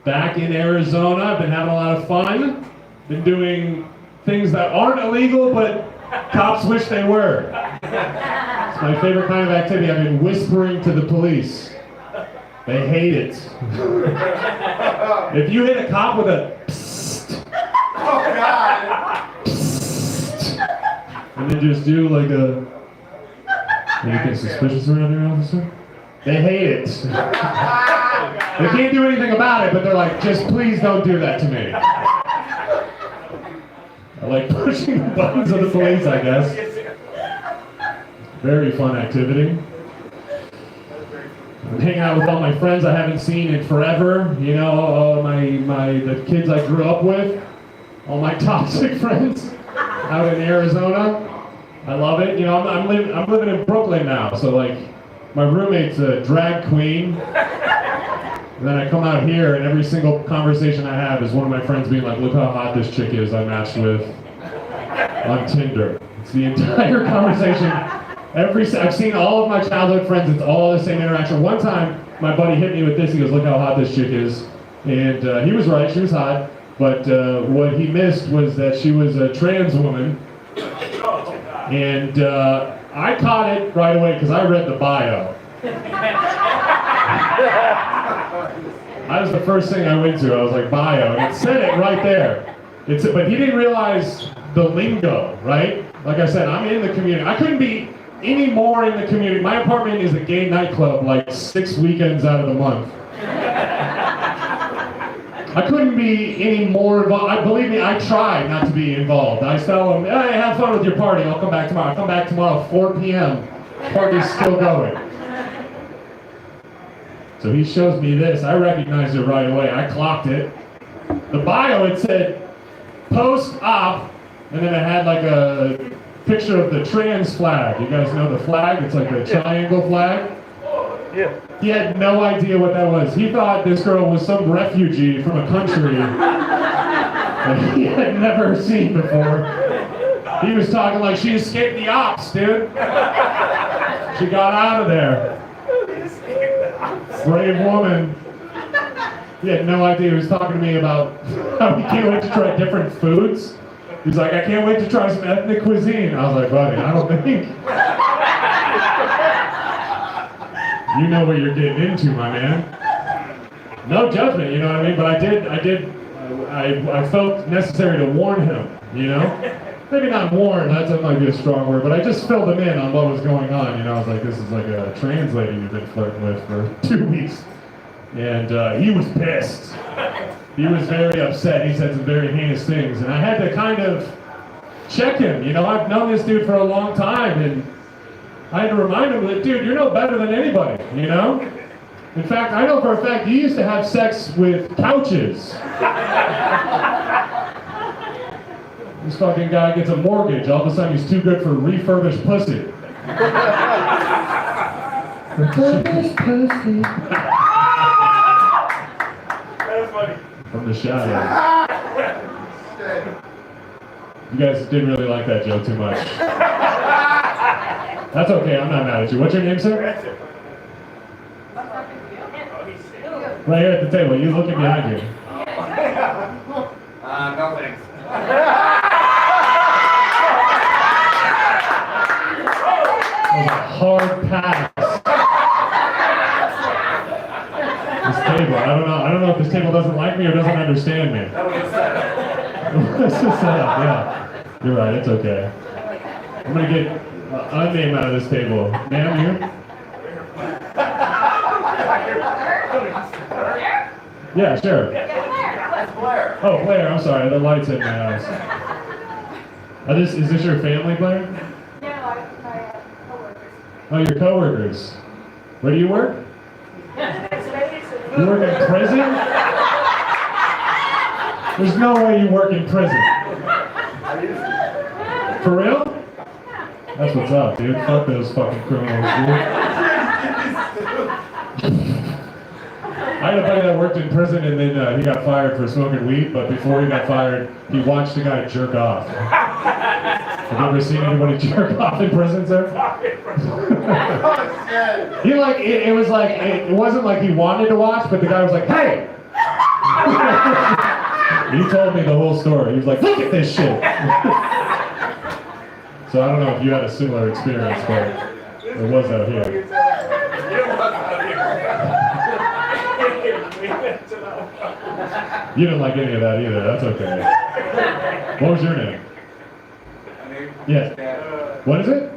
Speaker 4: back in Arizona. I've been having a lot of fun. Been doing things that aren't illegal, but cops wish they were. It's my favorite kind of activity. I've been whispering to the police. They hate it. If you hit a cop with a psst,
Speaker 6: Oh, God.
Speaker 4: psst, and then just do like a, anything suspicious around here, officer? They hate it. They can't do anything about it, but they're like, just please don't do that to me. I like pushing the buttons of the police, I guess. Very fun activity. I'm hanging out with all my friends I haven't seen in forever. You know, all the kids I grew up with. All my toxic friends out in Arizona. I love it. You know, I'm living in Brooklyn now, so like, my roommate's a drag queen. And then I come out here, and every single conversation I have is one of my friends being like, look how hot this chick is I matched with on Tinder. It's the entire conversation. I've seen all of my childhood friends, it's all the same interaction. One time, my buddy hit me with this, he goes, look how hot this chick is. And he was right, she was hot. But what he missed was that she was a trans woman. And I caught it right away because I read the bio. That was the first thing I went to. I was like, bio, and it said it right there. But he didn't realize the lingo, right? Like I said, I'm in the community. I couldn't be any more in the community. My apartment is a gay nightclub like 6 weekends out of the month. I couldn't be any more involved. Believe me, I tried not to be involved. I tell them, hey, have fun with your party. I'll come back tomorrow. I'll come back tomorrow, 4 p.m. Party's still going. So he shows me this. I recognized it right away. I clocked it. The bio, it said, post-op, and then it had like a picture of the trans flag. You guys know the flag? It's like a triangle flag.
Speaker 5: Yeah.
Speaker 4: He had no idea what that was. He thought this girl was some refugee from a country that he had never seen before. He was talking like she escaped the ops, dude. She got out of there. Brave woman. He had no idea. He was talking to me about how he can't wait to try different foods. He's like, I can't wait to try some ethnic cuisine. I was like, buddy, I don't think. You know what you're getting into, my man. No judgment, you know what I mean? But I felt necessary to warn him, you know? Maybe not warn, that might be a strong word, but I just filled him in on what was going on, you know? I was like, this is like a trans lady you've been flirting with for 2 weeks. And he was pissed. He was very upset. He said some very heinous things. And I had to kind of check him, you know? I've known this dude for a long time, and I had to remind him that, dude, you're no better than anybody, you know? In fact, I know for a fact you used to have sex with couches. This fucking guy gets a mortgage, all of a sudden he's too good for refurbished pussy. Refurbished pussy.
Speaker 6: That's funny.
Speaker 4: From the shadow. You guys didn't really like that joke too much. That's okay, I'm not mad at you. What's your name, sir? Right here at the table. You looking behind you.
Speaker 6: No thanks.
Speaker 4: That was a hard pass. This table. I don't know if this table doesn't like me or doesn't understand me.
Speaker 6: That was a setup.
Speaker 4: It's a setup, yeah. You're right, it's okay. I'm gonna get a name out of this table. Ma'am, you? Yeah, sure.
Speaker 6: That's Blair.
Speaker 4: Oh, Blair, I'm sorry, the light's in my eyes. Is this your family, Blair?
Speaker 7: Yeah, my coworkers.
Speaker 4: Oh, your coworkers. Where do you work? You work in prison? There's no way you work in prison. For real? That's what's up, dude. Fuck those fucking criminals, dude. I had a buddy that worked in prison and then he got fired for smoking weed, but before he got fired, he watched a guy jerk off. Have you ever seen anybody jerk off in prison, sir? He like, it wasn't like he wanted to watch, but the guy was like, hey! He told me the whole story. He was like, look at this shit. So I don't know if you had a similar experience, but it was out here. You didn't like any of that either. That's okay. What was your name? Yes. What is it?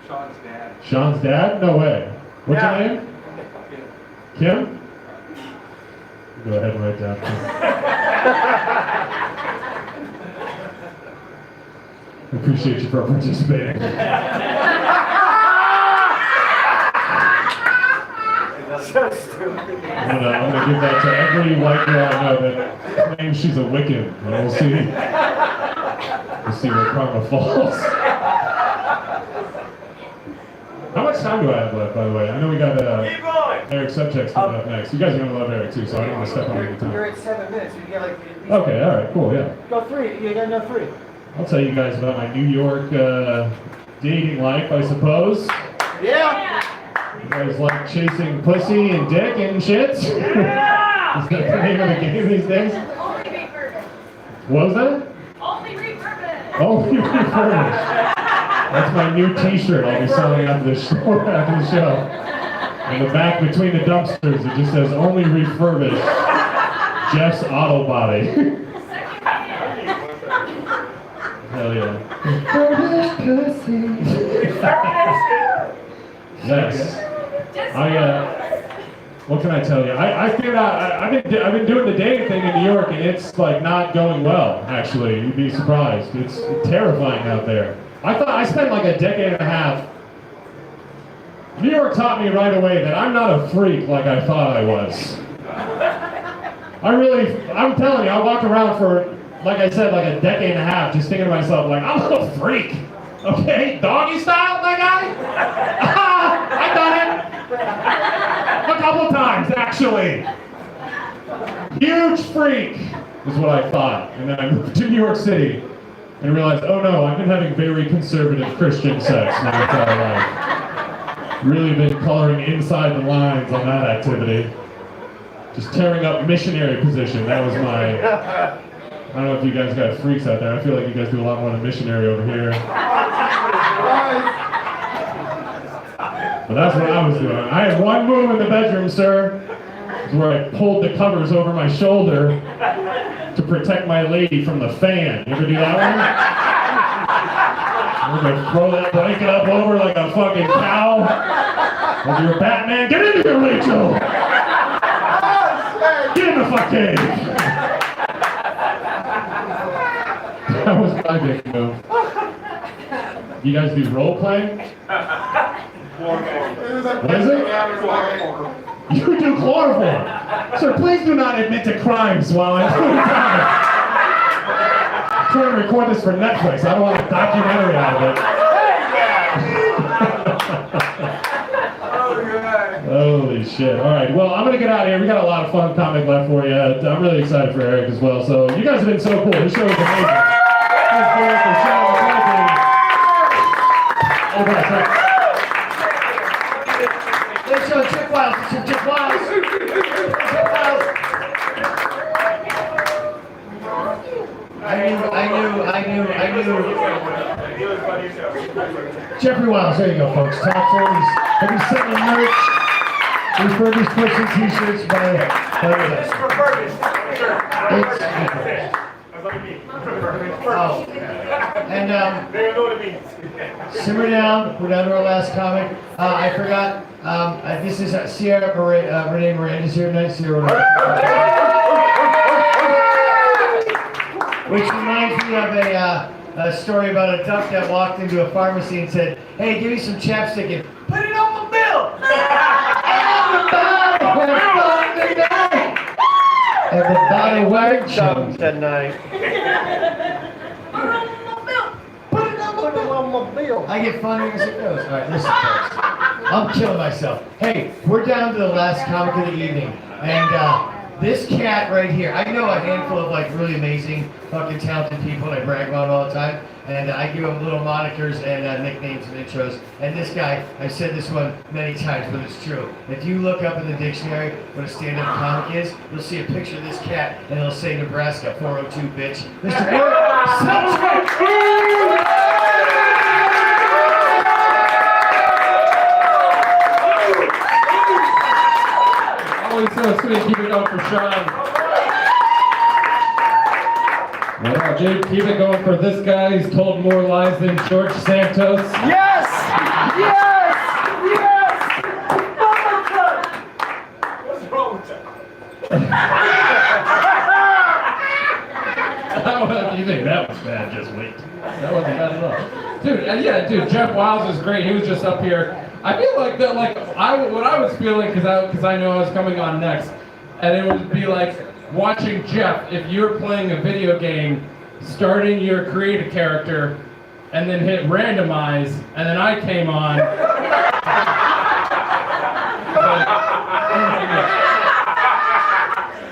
Speaker 5: Sean's dad.
Speaker 4: Sean's dad? No way. What's your name? Kim? Go ahead and write down Kim. I appreciate you for participating.
Speaker 5: So stupid.
Speaker 4: I'm gonna give that to every white girl I know that claims she's a Wiccan, and we'll see where karma falls. How much time do I have left, by the way? I know we got Eric Subjects coming up next. You guys are gonna love Eric too, so I don't want to step on any time.
Speaker 5: You're at 7 minutes. You get like.
Speaker 4: Okay, all right, cool, yeah.
Speaker 5: Go 3. You got no 3.
Speaker 4: I'll tell you guys about my New York dating life, I suppose.
Speaker 5: Yeah.
Speaker 4: You guys like chasing pussy and dick and shit? Is that the name of the game these days?
Speaker 8: Only refurbished.
Speaker 4: What was that?
Speaker 8: Only refurbished.
Speaker 4: Only refurbished. That's my new T-shirt I'll be selling after the show. In the back between the dumpsters, it just says "Only refurbished." Jeff's Auto Body. Hell yeah. Yes. What can I tell you? I figured out, I've been doing the dating thing in New York, and it's like not going well, actually. You'd be surprised. It's terrifying out there. I spent like a decade and a half. New York taught me right away that I'm not a freak like I thought I was. I'm telling you, I walked around for, like I said, like a decade and a half, just thinking to myself, like, I'm a freak. Okay, doggy style, my guy? I've done it. A couple of times, actually. Huge freak is what I thought. And then I moved to New York City and realized, oh no, I've been having very conservative Christian sex my entire life. Really been coloring inside the lines on that activity. Just tearing up missionary position. That was my... I don't know if you guys got freaks out there. I feel like you guys do a lot more than missionary over here. But that's what I was doing. I had one move in the bedroom, sir. It's where I pulled the covers over my shoulder to protect my lady from the fan. You ever do that one? We're gonna throw that blanket up over like a fucking cow. Like you're Batman. Get in here, Rachel! Get in the fucking cave! That was my big move. You guys do role playing? What is it? You do chloroform. Sir, please do not admit to crimes while I'm trying to record this for Netflix. I don't want a documentary out of it. Holy shit. All right, well, I'm going to get out of here. We got a lot of fun comic left for you. I'm really excited for Eric as well. So you guys have been so cool. This show is amazing. Thanks for the show.
Speaker 2: Let's show Chick Wiles. Chick Wiles. I knew. Jeffrey Wiles, there you go, folks. Top 40s. Have you sent me merch? Refurbished pushing t-shirts by Oh. And simmer down. We're down to our last comic. I forgot. This is Sierra Renee Miranda's here tonight. Sierra Renee. Which reminds me of a story about a duck that walked into a pharmacy and said, "Hey, give me some chapstick and put it on my bill." Everybody works tonight. I get funnier as it goes. All right, listen, folks. I'm killing myself. Hey, we're down to the last comic of the evening, and This cat right here, I know a handful of like really amazing, fucking talented people, and I brag about it all the time. And I give them little monikers and nicknames and intros. And this guy, I've said this one many times, but it's true. If you look up in the dictionary what a stand-up comic is, you'll see a picture of this cat, and it'll say Nebraska, 402 bitch. Mr. Eric Selchuk!
Speaker 4: Always so sweet. Keep it up for Sean. Yeah, dude, keep it going for this guy. He's told more lies than George Santos.
Speaker 6: Yes! Yes! Yes! What's wrong with that?
Speaker 4: You think that was bad? Just wait. That wasn't bad at all. Dude, yeah, dude, Jeff Wiles is great. He was just up here. I feel like that, what I was feeling, because I know I was coming on next, and it would be like watching Jeff, if you're playing a video game, starting your create a character, and then hit randomize, and then I came on.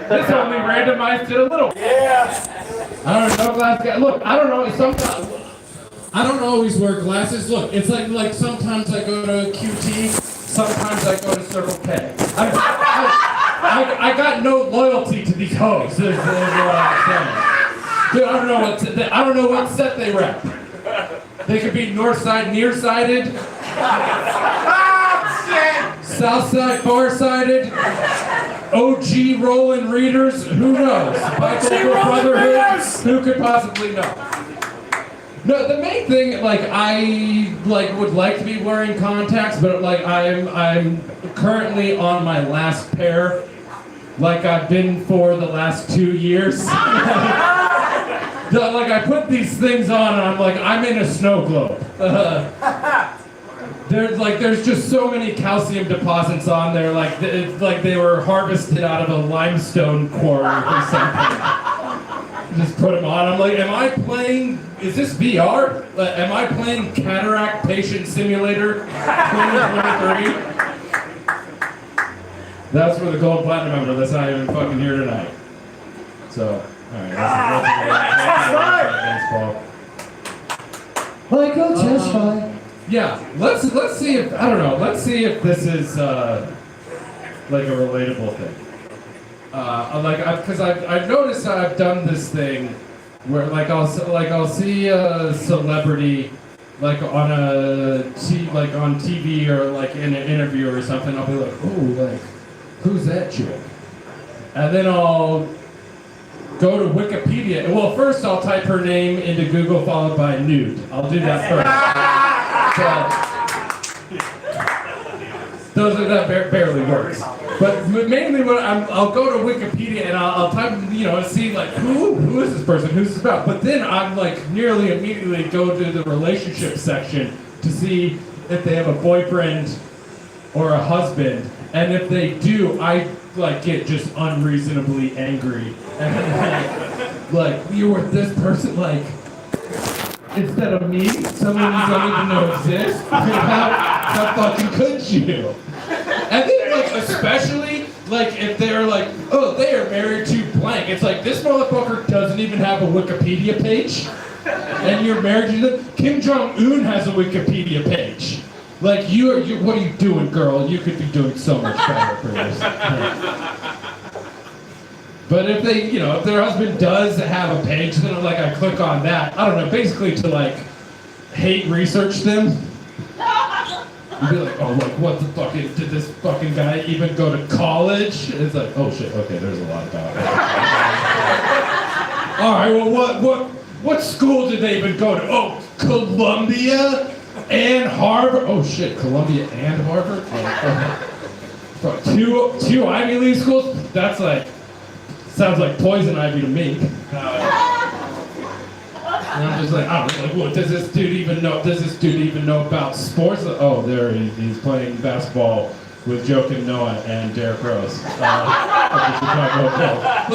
Speaker 4: This only randomized it a little.
Speaker 6: Yeah!
Speaker 4: I don't know, glass guy. Look, I don't know. Sometimes I don't always wear glasses. Look, it's like sometimes I go to QT, sometimes I go to Circle K. I got no loyalty to these hoes. Is what I'm saying. Dude, I don't know what set they rep. They could be north side nearsighted, south side far-sided, OG rolling readers. Who knows? Bicycle Brotherhood. Who could possibly know? No, the main thing, I would like to be wearing contacts, but I'm currently on my last pair, like I've been for the last 2 years. I put these things on, and I'm in a snow globe. There's just so many calcium deposits on there, it's like they were harvested out of a limestone quarry or something. Just put them on. I'm like, am I playing? Is this VR? Am I playing Cataract Patient Simulator 2023? That's for the gold platinum member. That's not even fucking here tonight. So, all right. That's Paul.
Speaker 3: Michael, testify.
Speaker 4: Yeah, let's see if let's see if this is like a relatable thing. Because I've noticed I've done this thing where I'll see a celebrity on on TV or in an interview or something. I'll be like, oh, who's that chick? And then I'll go to Wikipedia. Well, first I'll type her name into Google followed by nude. I'll do that first. That barely works. But mainly I'll go to Wikipedia and I'll type, see who is this person, who's this about. But then I'm nearly immediately go to the relationship section to see if they have a boyfriend or a husband. And if they do, I get just unreasonably angry. And you're with this person, instead of me, someone you don't even know exists. How fucking could you? And then especially if they're oh, they are married to blank. It's this motherfucker doesn't even have a Wikipedia page, and you're married to them. Kim Jong-un has a Wikipedia page. What are you doing, girl? You could be doing so much better for this. But if they, if their husband does have a page, then I click on that. I don't know, basically to hate research them. You'd be oh, what the fuck did this fucking guy even go to college? It's oh shit, okay, there's a lot about it. All right, well, what school did they even go to? Oh, Columbia and Harvard. Oh shit, Columbia and Harvard? Two Ivy League schools? That's sounds like poison ivy to me. And I'm just I don't know, what does this dude even know? Does this dude even know about sports? Oh, there he's playing basketball with Joakim Noah and Derrick Rose. All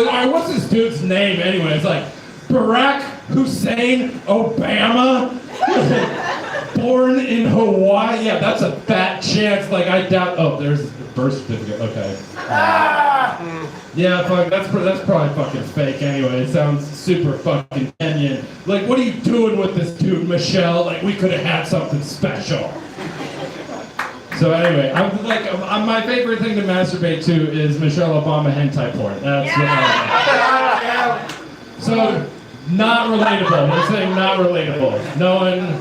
Speaker 4: right, what's this dude's name anyway? It's Barack Hussein Obama, born in Hawaii. Yeah, that's a fat chance. I doubt. Oh, there's birth certificate. Okay. Yeah, fuck. That's probably fucking fake. Anyway, it sounds super fucking Kenyan. Like, what are you doing with this dude, Michelle? Like, we could have had something special. So anyway, my favorite thing to masturbate to is Michelle Obama hentai porn. That's what I like. So, not relatable. We're saying not relatable. No one.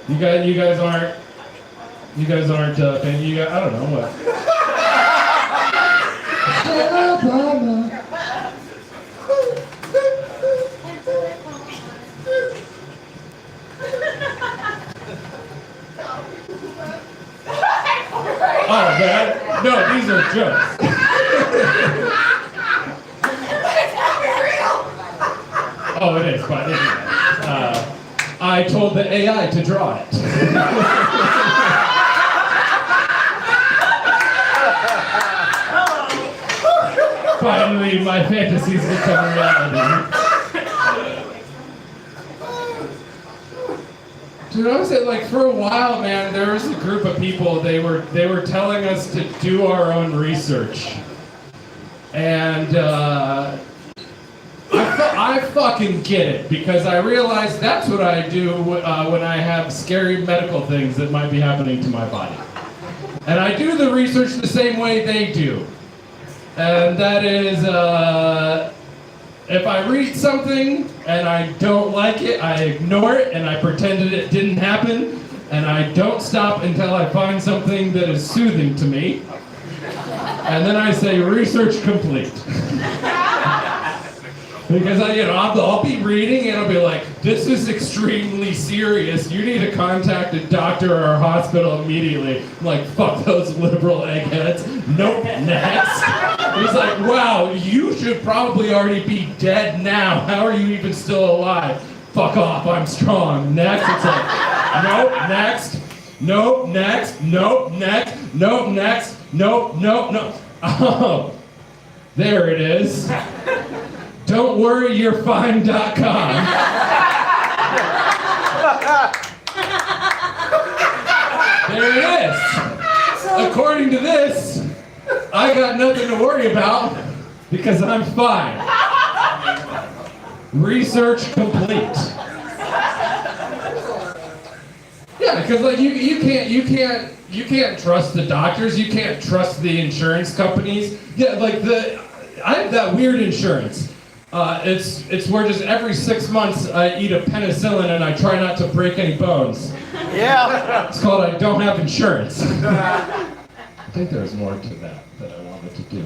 Speaker 4: You guys aren't. I don't know what. Oh, that? No, these are jokes. Oh, it is, but I told the AI to draw it. Finally, my fantasies become reality. Dude, I was like, for a while, man, there was a group of people, they were telling us to do our own research. And I fucking get it, because I realize that's what I do when I have scary medical things that might be happening to my body. And I do the research the same way they do. And that is, if I read something and I don't like it, I ignore it and I pretend that it didn't happen, and I don't stop until I find something that is soothing to me. And then I say, research complete. Because I'll be reading and I'll be like, this is extremely serious. You need to contact a doctor or a hospital immediately. I'm like, fuck those liberal eggheads. Nope, next. He's like, wow, you should probably already be dead now. How are you even still alive? Fuck off, I'm strong. Next, it's like, nope, next. Nope, next. Nope, next. Nope, next. Nope, nope, nope. Oh, there it is. Don't worry, you're fine.com. There it is. According to this, I got nothing to worry about because I'm fine. Research complete. Yeah, because like you can't trust the doctors, you can't trust the insurance companies. Yeah, like I have that weird insurance. It's where just every 6 months I eat a penicillin and I try not to break any bones.
Speaker 5: Yeah.
Speaker 4: It's called I don't have insurance. I think there's more to that I wanted to do.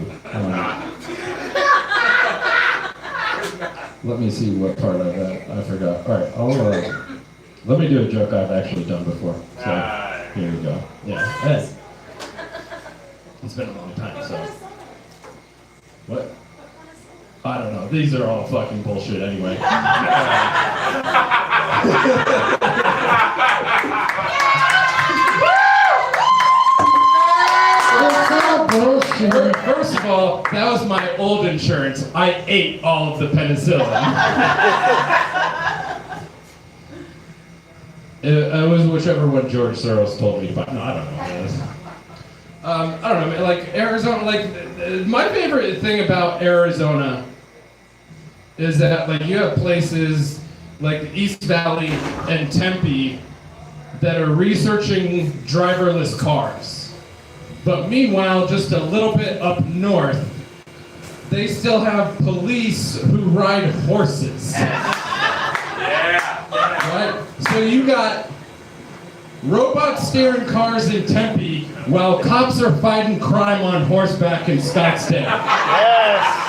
Speaker 4: Let me see what part of that I forgot. All right, let me do a joke I've actually done before. So here we go. Yeah. Hey. It's been a long time, so. What? I don't know. These are all fucking bullshit anyway. First of all, that was my old insurance. I ate all of the penicillin. It was whichever one George Soros told me about. No, I don't know what it is. I don't know, like Arizona, like my favorite thing about Arizona is that like you have places like the East Valley and Tempe that are researching driverless cars. But meanwhile, just a little bit up north, they still have police who ride horses. Right? So you got robots steering cars in Tempe while cops are fighting crime on horseback in Scottsdale.
Speaker 5: Yes.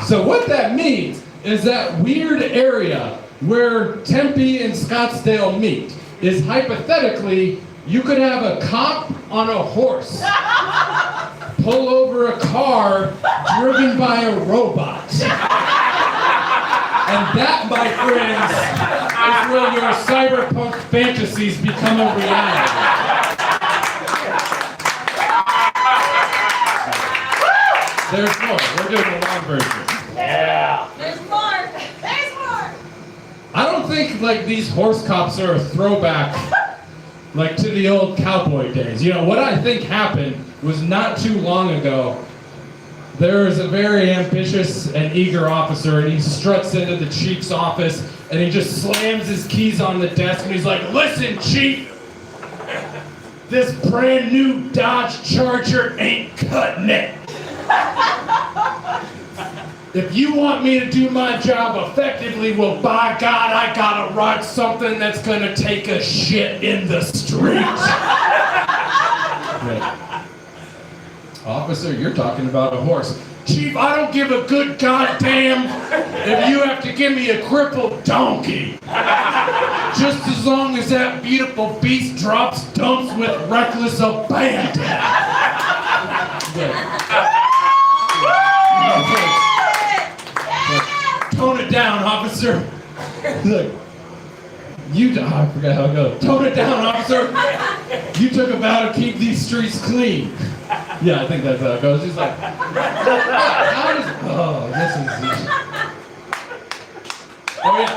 Speaker 4: So what that means is that weird area where Tempe and Scottsdale meet is hypothetically, you could have a cop on a horse pull over a car driven by a robot. And that, my friends, is where your cyberpunk fantasies become a reality. There's more. We're doing a long version.
Speaker 5: Yeah.
Speaker 8: There's more. There's more.
Speaker 4: I don't think like these horse cops are a throwback
Speaker 9: like to the old cowboy days. You know, what I think happened was not too long ago, there is a very ambitious and eager officer, and he struts into the chief's office, and he just slams his keys on the desk, and he's like, "Listen, chief, this brand new Dodge Charger ain't cutting it. If you want me to do my job effectively, well, by God, I gotta ride something that's gonna take a shit in the street." "Officer, you're talking about a horse." "Chief, I don't give a good goddamn if you have to give me a crippled donkey. Just as long as that beautiful beast drops dumps with reckless abandon." "Tone it down, officer." Look, I forgot how it goes. "Tone it down, officer. You took a vow to keep these streets clean." Yeah, I think that's how it goes. He's like,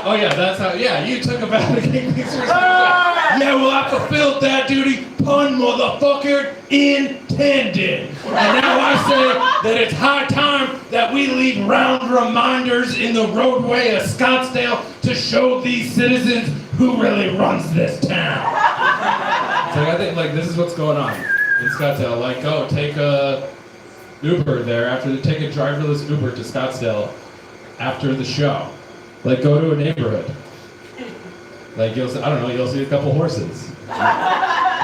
Speaker 9: oh yeah, that's how, yeah, you took a vow to keep these streets clean. "Yeah, well, I fulfilled that duty, pun motherfucker, intended. And now I say that it's high time that we leave round reminders in the roadway of Scottsdale to show these citizens who really runs this town." So I think, like, this is what's going on in Scottsdale. Like, oh, take a Uber there take a driverless Uber to Scottsdale after the show. Like, go to a neighborhood. Like, you'll see a couple horses.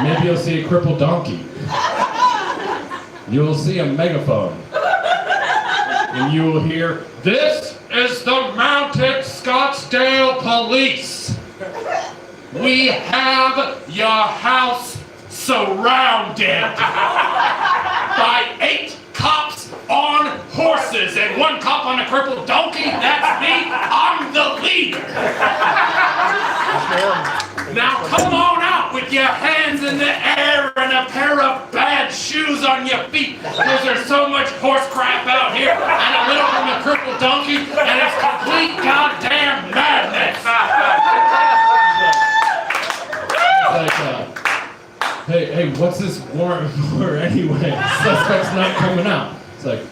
Speaker 9: Maybe you'll see a crippled donkey. You'll see a megaphone. And you will hear, "This is the Mounted Scottsdale Police. We have your house surrounded by 8 cops on horses and 1 cop on a crippled donkey. That's me. I'm the leader. Now come on out with your hands in the air and a pair of bad shoes on your feet, because there's so much horse crap out here and a little from a crippled donkey, and it's complete goddamn madness." Like, hey, what's this warrant for anyway? Suspect's not coming out. It's like,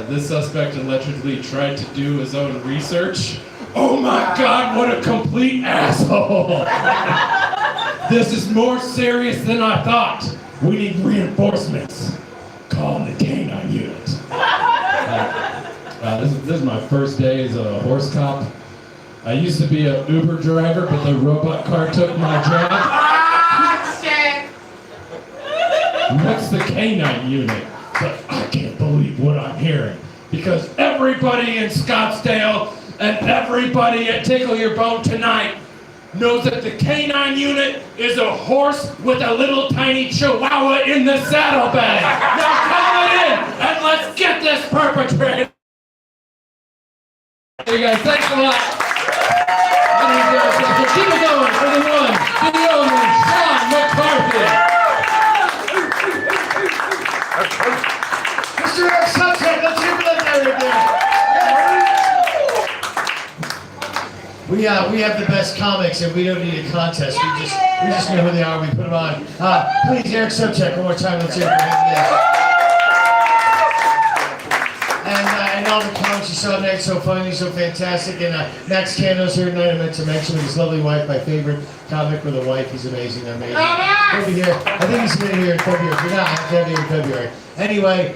Speaker 9: this suspect allegedly tried to do his own research. Oh my God, what a complete asshole. This is more serious than I thought. We need reinforcements. Call the canine unit. This is my first day as a horse cop. I used to be an Uber driver, but the robot car took my job. What's the canine unit? But I can't believe what I'm hearing, because everybody in Scottsdale and everybody at Tickle Your Bone tonight knows that the canine unit is a horse with a little tiny chihuahua in the saddlebag. Now call it in and let's get this perpetrator. Hey guys, thanks a lot. Keep it going for the one, the only Sean McCarthy.
Speaker 2: Mr. Subject, let's hear that again. We have the best comics, and we don't need a contest. We just know who they are. We put them on. Please, Eric Subcheck, one more time. Let's hear it for him. And all the comics you saw tonight, so funny, so fantastic. And Max Cando's here tonight. I meant to mention with his lovely wife, my favorite comic with a wife. He's amazing. He'll be here. I think he's going to be here in February. If you're not, I'm going to be here in February. Anyway,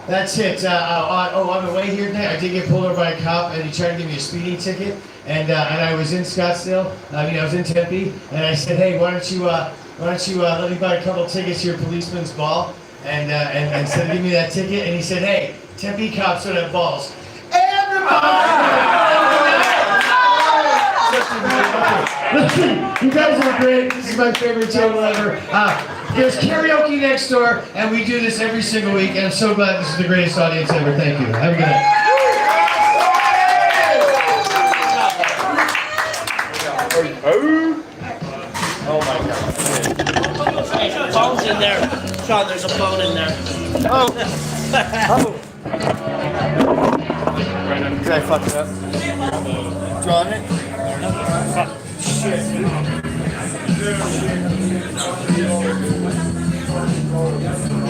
Speaker 2: that's it. On the way here tonight, I did get pulled over by a cop, and he tried to give me a speeding ticket. And I was in Scottsdale. I was in Tempe, and I said, "Hey, why don't you let me buy a couple tickets to your policeman's ball?" And instead of giving me that ticket, and he said, "Hey, Tempe cops don't have balls." Listen, you guys are great. This is my favorite table ever. There's karaoke next door, and we do this every single week, and I'm so glad this is the greatest audience ever. Thank you. Have a good night.
Speaker 5: Oh my God.
Speaker 10: Hey, phone's in there. Sean, there's a phone in there.
Speaker 5: Oh. Did I fuck it up? Drawing it? Shit.
Speaker 6: Thank you.